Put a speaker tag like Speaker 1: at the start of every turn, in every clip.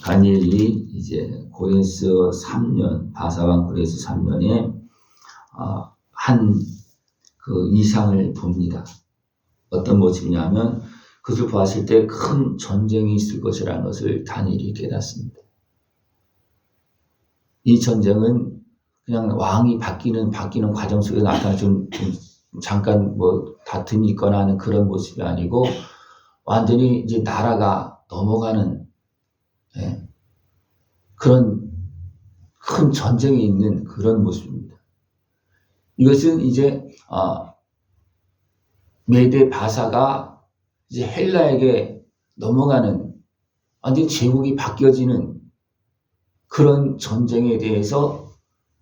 Speaker 1: 다니엘이 이제 고레스 3년, 바사왕 고레스 3년에 한 그 이상을 봅니다. 어떤 모습이냐면 그것을 보았을 때 큰 전쟁이 있을 것이라는 것을 다니엘이 깨닫습니다. 이 전쟁은 그냥 왕이 바뀌는 과정 속에 나타나 좀 잠깐 뭐 다툼이 있거나 하는 그런 모습이 아니고 완전히 이제 나라가 넘어가는 그런 큰 전쟁이 있는 그런 모습입니다. 이것은 이제 메데 바사가 이제 헬라에게 넘어가는 완전히 제국이 바뀌어지는 그런 전쟁에 대해서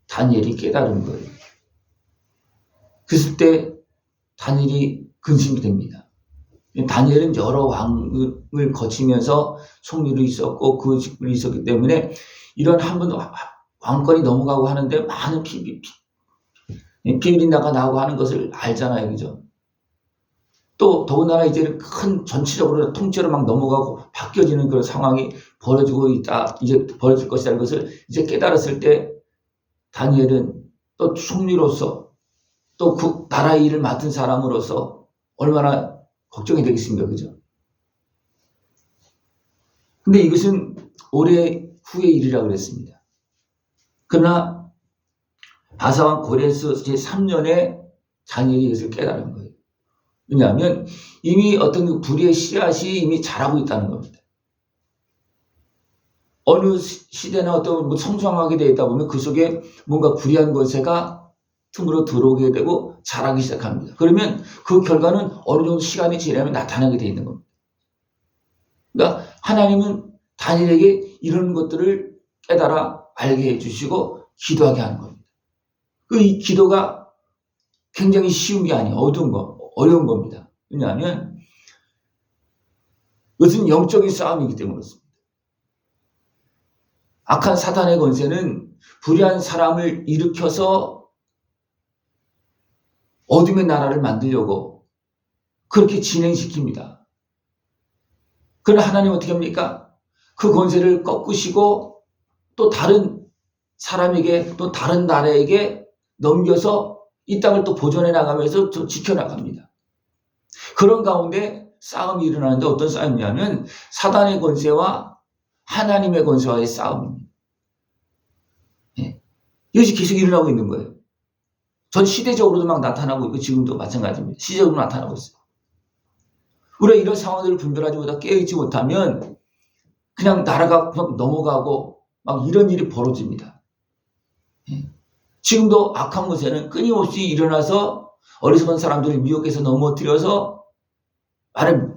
Speaker 1: 다니엘이 깨달은 거예요. 그랬을 때 다니엘이 근심이 됩니다. 다니엘은 여러 왕을 거치면서 총리로 있었고 그 직분이 있었기 때문에 이런 한 번 왕권이 넘어가고 하는데 많은 비밀나가 나오고 하는 것을 알잖아요. 그죠? 또 더군다나 이제는 큰 전체적으로 통째로 막 넘어가고 바뀌어지는 그런 상황이 벌어지고 있다. 이제 벌어질 것이라는 것을 이제 깨달았을 때 다니엘은 또 총리로서 또 그 나라의 일을 맡은 사람으로서 얼마나 걱정이 되겠습니까? 그죠? 근데 이것은 오래 후의 일이라고 그랬습니다. 그러나 바사왕 고레스 제3년에 다니엘이 이것을 깨달은 거예요. 왜냐하면 이미 어떤 불의의 씨앗이 이미 자라고 있다는 겁니다. 어느 시대나 어떤 뭐 성장하게 되어 있다 보면 그 속에 뭔가 불의한 권세가 틈으로 들어오게 되고 자라기 시작합니다. 그러면 그 결과는 어느 정도 시간이 지나면 나타나게 되어 있는 겁니다. 그러니까 하나님은 다니엘에게 이런 것들을 깨달아 알게 해주시고 기도하게 하는 겁니다. 이 기도가 굉장히 쉬운 게 아니에요. 어려운 겁니다. 왜냐하면 이것은 영적인 싸움이기 때문에 그렇습니다. 악한 사탄의 권세는 불의한 사람을 일으켜서 어둠의 나라를 만들려고 그렇게 진행시킵니다. 그러나 하나님 어떻게 합니까? 그 권세를 꺾으시고 또 다른 사람에게 또 다른 나라에게 넘겨서 이 땅을 또 보존해 나가면서 또 지켜나갑니다. 그런 가운데 싸움이 일어나는데 어떤 싸움이냐면 사단의 권세와 하나님의 권세와의 싸움입니다. 이것이 계속 일어나고 있는 거예요. 전 시대적으로도 막 나타나고 있고 지금도 마찬가지입니다. 시대적으로 나타나고 있어요. 우리가 이런 상황들을 분별하지 못하고 깨어있지 못하면 그냥 나라가 그냥 넘어가고 막 이런 일이 벌어집니다. 지금도 악한 권세는 끊임없이 일어나서 어리석은 사람들을 미혹해서 넘어뜨려서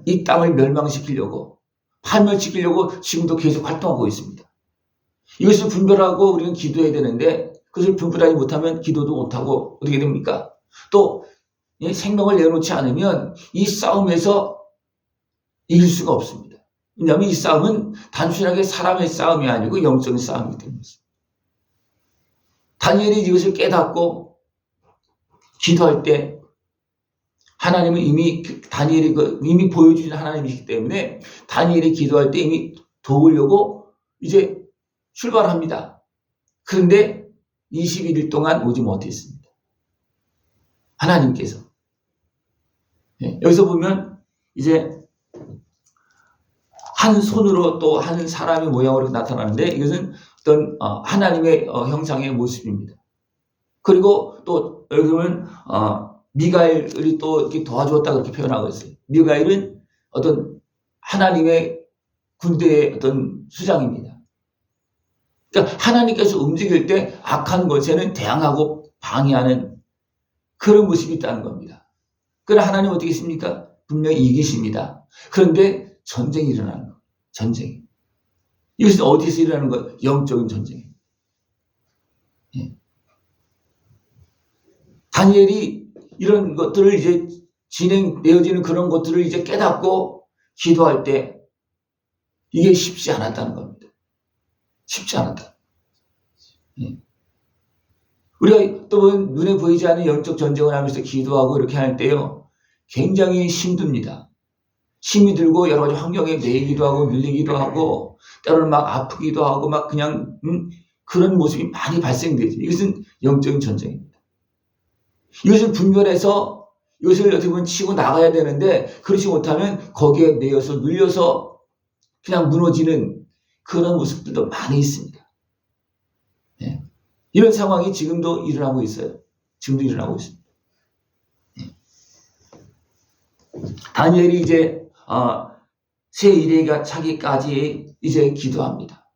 Speaker 1: 이 땅을 멸망시키려고 파멸시키려고 지금도 계속 활동하고 있습니다. 이것을 분별하고 우리는 기도해야 되는데 그것을 분별하지 못하면 기도도 못하고 어떻게 됩니까? 또 생명을 내놓지 않으면 이 싸움에서 이길 수가 없습니다. 왜냐하면 이 싸움은 단순하게 사람의 싸움이 아니고 영적인 싸움이기 때문입니다. 다니엘이 이것을 깨닫고 기도할 때 하나님은 이미 보여주신 하나님이시기 때문에 다니엘이 기도할 때 이미 도우려고 이제 출발합니다. 그런데 21일 동안 오지 못했습니다. 하나님께서. 여기서 보면 이제 한 손으로 또 한 사람의 모양으로 나타나는데 이것은 어떤 하나님의 형상의 모습입니다. 그리고 또 여기 보면 미가엘이 또 이렇게 도와주었다 그렇게 표현하고 있어요. 미가엘은 어떤 하나님의 군대의 어떤 수장입니다. 그러니까 하나님께서 움직일 때 악한 권세는 대항하고 방해하는 그런 모습이 있다는 겁니다. 그러나 하나님은 어떻게 했습니까? 분명히 이기십니다. 그런데 전쟁이 일어나는 거예요. 전쟁이. 이것은 어디서 일어나는 거예요? 영적인 전쟁이에요. 다니엘이 이런 것들을 이제 진행되어지는 그런 것들을 이제 깨닫고 기도할 때 이게 쉽지 않았다는 겁니다. 쉽지 않았다. 우리가 또 눈에 보이지 않는 영적 전쟁을 하면서 기도하고 이렇게 할 때요, 굉장히 힘듭니다. 힘이 들고 여러 가지 환경에 매이기도 하고 밀리기도 하고 때로는 막 아프기도 하고 막 그냥 그런 모습이 많이 발생되죠. 이것은 영적인 전쟁입니다. 이것을 분별해서 이것을 어떻게 보면 치고 나가야 되는데 그렇지 못하면 거기에 매여서 눌려서 그냥 무너지는 그런 모습들도 많이 있습니다. 네. 이런 상황이 지금도 일어나고 있어요. 지금도 일어나고 있습니다. 네. 다니엘이 이제 새 일회가 차기까지 이제 기도합니다.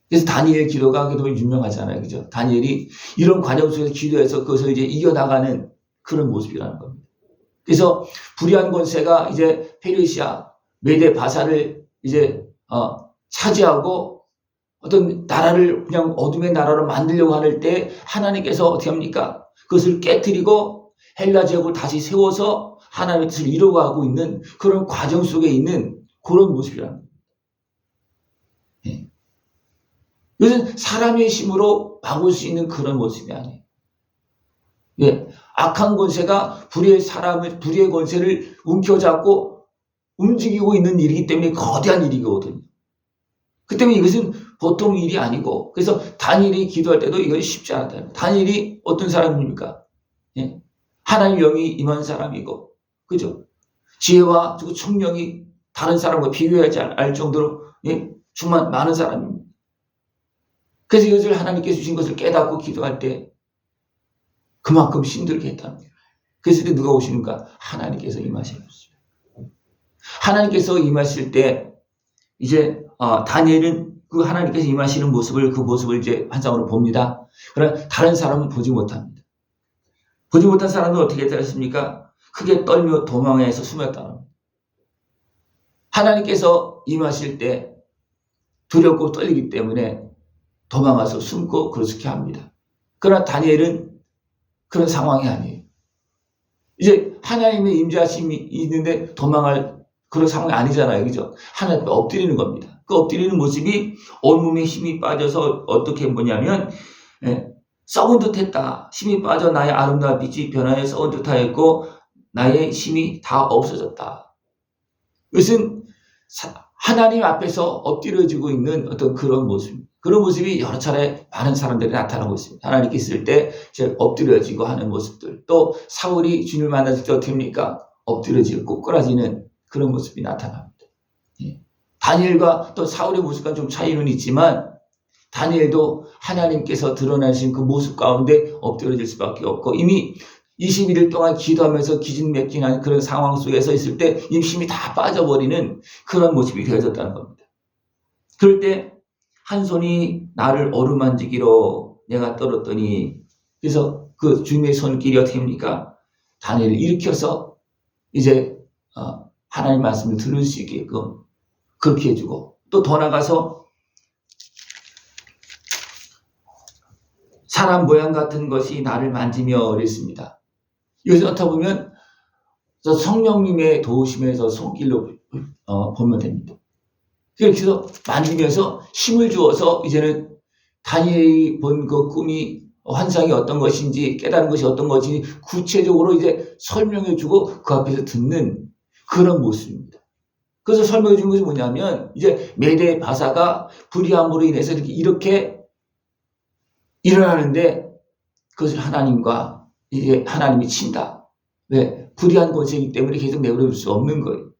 Speaker 1: 그래서 다니엘 기도가 그래도 유명하잖아요. 그죠? 다니엘이 이런 과정 속에서 기도해서 그것을 이제 이겨나가는 그런 모습이라는 겁니다. 그래서 불의한 권세가 이제 페르시아, 메데 바사를 이제 차지하고 어떤 나라를 그냥 어둠의 나라로 만들려고 할 때 하나님께서 어떻게 합니까? 그것을 깨뜨리고 헬라 지역을 다시 세워서 하나님의 뜻을 이루어가고 있는 그런 과정 속에 있는 그런 모습이라는 겁니다. 네. 이것은 사람의 힘으로 막을 수 있는 그런 모습이 아니에요. 예. 악한 권세가 불의의 권세를 움켜잡고 움직이고 있는 일이기 때문에 거대한 일이거든요. 그 때문에 이것은 보통 일이 아니고, 그래서 다니엘이 기도할 때도 이것이 쉽지 않았다. 다니엘이 어떤 사람입니까? 예. 하나님 영이 임한 사람이고, 그죠? 지혜와 총명이 다른 사람과 비교하지 않을 정도로 충만 많은 사람입니다. 그래서 이것을 하나님께서 주신 것을 깨닫고 기도할 때 그만큼 힘들게 했다는 거예요. 그래서 그때 누가 오시는가? 하나님께서 임하셨어요. 하나님께서 임하실 때 이제 다니엘은 그 하나님께서 임하시는 모습을, 그 모습을 이제 환상으로 봅니다. 그러나 다른 사람은 보지 못합니다. 보지 못한 사람은 어떻게 되었습니까? 크게 떨며 도망해서 숨었다는 겁니다. 하나님께서 임하실 때 두렵고 떨리기 때문에 도망가서 숨고 그렇게 합니다. 그러나 다니엘은 그런 상황이 아니에요. 이제 하나님의 임재하심이 있는데 도망할 그런 상황이 아니잖아요. 그죠? 하나님 앞에 엎드리는 겁니다. 그 엎드리는 모습이 온몸에 힘이 빠져서 어떻게 뭐냐면 썩은 듯 했다. 힘이 빠져 나의 아름다운 빛이 변하여 썩은 듯 하였고 나의 힘이 다 없어졌다. 이것은 하나님 앞에서 엎드려지고 있는 어떤 그런 모습입니다. 그런 모습이 여러 차례 많은 사람들이 나타나고 있습니다. 하나님께 있을 때 엎드려지고 하는 모습들. 또 사울이 주님을 만났을 때 어떻게 합니까? 엎드려지고 꼬꾸라지는 그런 모습이 나타납니다. 다니엘과 또 사울의 모습과는 좀 차이는 있지만 다니엘도 하나님께서 드러나신 그 모습 가운데 엎드려질 수밖에 없고 이미 21일 동안 기도하면서 기진맥진한 그런 상황 속에서 있을 때 이미 힘이 다 빠져버리는 그런 모습이 되어졌다는 겁니다. 그럴 때 한 손이 나를 어루만지기로 내가 떨었더니 그래서 그 주님의 손길이 어떻게 합니까? 다니엘을 일으켜서 이제 하나님 말씀을 들을 수 있게끔 그렇게 해주고 또 더 나가서 사람 모양 같은 것이 나를 만지며 그랬습니다. 이것을 어떻게 보면 성령님의 도우심에서 손길로 보면 됩니다. 그래서 만지면서 힘을 주어서 이제는 다니엘이 본 그 꿈이 환상이 어떤 것인지 깨달은 것이 어떤 것인지 구체적으로 이제 설명해 주고 그 앞에서 듣는 그런 모습입니다. 그래서 설명해 주는 것이 뭐냐면 이제 메대 바사가 불의함으로 인해서 이렇게 일어나는데 그것을 하나님과 이제 하나님이 친다. 왜? 불의한 권세이기 때문에 계속 내버려둘 수 없는 거예요.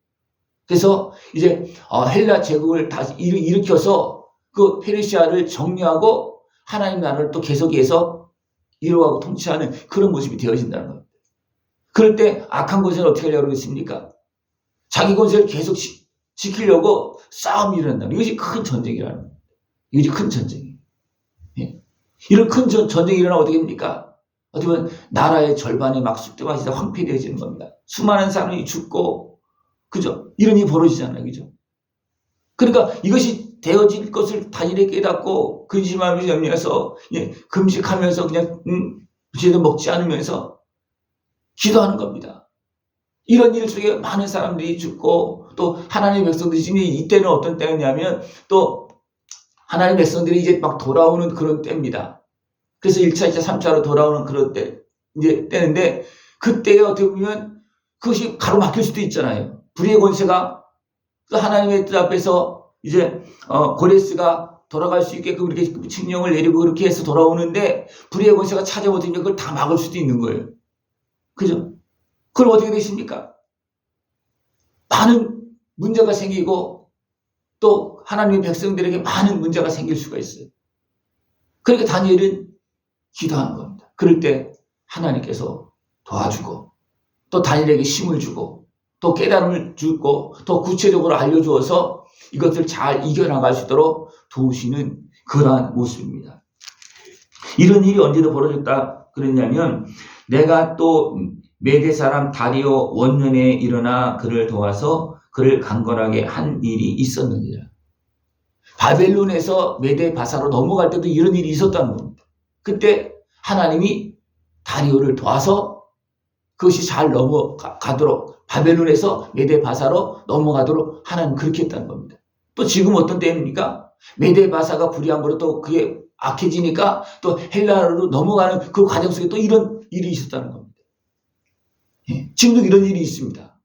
Speaker 1: 그래서 이제 헬라 제국을 다시 일으켜서 그 페르시아를 정리하고 하나님 나라를 또 계속해서 이루어가고 통치하는 그런 모습이 되어진다는 겁니다. 그럴 때 악한 권세는 어떻게 하려고 그랬습니까? 자기 권세를 계속 지키려고 싸움이 일어난다. 이것이 큰 전쟁이라는 겁니다. 이것이 큰 전쟁이에요. 예. 이런 큰 전쟁이 일어나면 어떻게 됩니까? 어떻게 보면 나라의 절반이 막 쑥대밭이 진짜 황폐되어지는 겁니다. 수많은 사람이 죽고 그죠? 이런 일이 벌어지잖아요. 그죠? 그러니까 이것이 되어질 것을 다니엘이 깨닫고 근심하면서 염려해서 금식하면서 그냥 제대로 먹지 않으면서 기도하는 겁니다. 이런 일 속에 많은 사람들이 죽고 또 하나님의 백성들이 지금 이때는 어떤 때였냐면 또 하나님의 백성들이 이제 막 돌아오는 그런 때입니다. 그래서 1차, 2차, 3차로 돌아오는 그런 때인데 그때에 어떻게 보면 그것이 가로막힐 수도 있잖아요. 불의의 권세가 그 하나님의 뜻 앞에서 이제 고레스가 돌아갈 수 있게끔 이렇게 칙령을 내리고 그렇게 해서 돌아오는데 불의의 권세가 찾아오더니 그걸 다 막을 수도 있는 거예요. 그죠? 그럼 어떻게 되십니까? 많은 문제가 생기고 또 하나님의 백성들에게 많은 문제가 생길 수가 있어요. 그러니까 다니엘은 기도하는 겁니다. 그럴 때 하나님께서 도와주고 또 다니엘에게 힘을 주고 또 깨달음을 주고 또 구체적으로 알려주어서 이것을 잘 이겨나갈 수 있도록 도우시는 그러한 모습입니다. 이런 일이 언제도 벌어졌다 그랬냐면 내가 또 메대 사람 다리오 원년에 일어나 그를 도와서 그를 강건하게 한 일이 있었느니라. 바벨론에서 메대 바사로 넘어갈 때도 이런 일이 있었다는 겁니다. 그때 하나님이 다리오를 도와서 그것이 잘 넘어가도록 바벨론에서 메대 바사로 넘어가도록 하나님 그렇게 했다는 겁니다. 또 지금 어떤 때입니까? 메대 바사가 불의한 거로 또 그게 악해지니까 또 헬라로 넘어가는 그 과정 속에 또 이런 일이 있었다는 겁니다. 지금도 이런 일이 있습니다.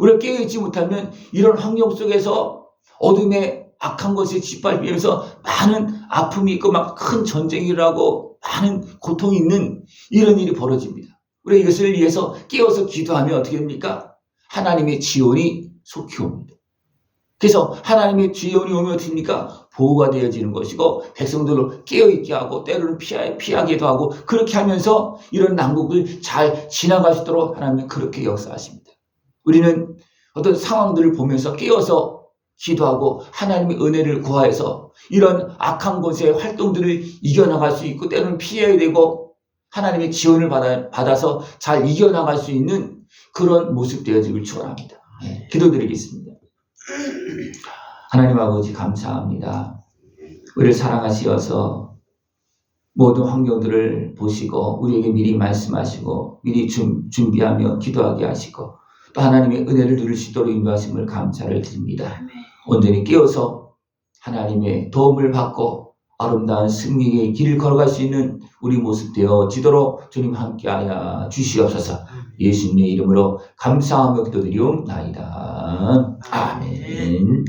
Speaker 1: 우리가 깨어있지 못하면 이런 환경 속에서 어둠의 악한 것에 짓밟히면서 많은 아픔이 있고 막 큰 전쟁이 일어나고 많은 고통이 있는 이런 일이 벌어집니다. 우리가 이것을 위해서 깨어서 기도하면 어떻게 됩니까? 하나님의 지원이 속히 옵니다. 그래서 하나님의 지원이 오면 어떻게 됩니까? 보호가 되어지는 것이고 백성들로 깨어있게 하고 때로는 피하기도 하고 그렇게 하면서 이런 난국을 잘 지나갈 수 있도록 하나님은 그렇게 역사하십니다. 우리는 어떤 상황들을 보면서 깨어서 기도하고 하나님의 은혜를 구하여서 이런 악한 곳의 활동들을 이겨나갈 수 있고 때로는 피해야 되고 하나님의 지원을 받아서 잘 이겨나갈 수 있는 그런 모습 되어지길 축원합니다. 기도드리겠습니다. 하나님 아버지 감사합니다. 우리를 사랑하시어서 모든 환경들을 보시고 우리에게 미리 말씀하시고 미리 준비하며 기도하게 하시고 또 하나님의 은혜를 누릴 수 있도록 인도하심을 감사를 드립니다. 온전히 깨어서 하나님의 도움을 받고 아름다운 승리의 길을 걸어갈 수 있는 우리 모습 되어지도록 주님 함께하여 주시옵소서. 예수님의 이름으로 감사하며 기도드리옵나이다. 아멘.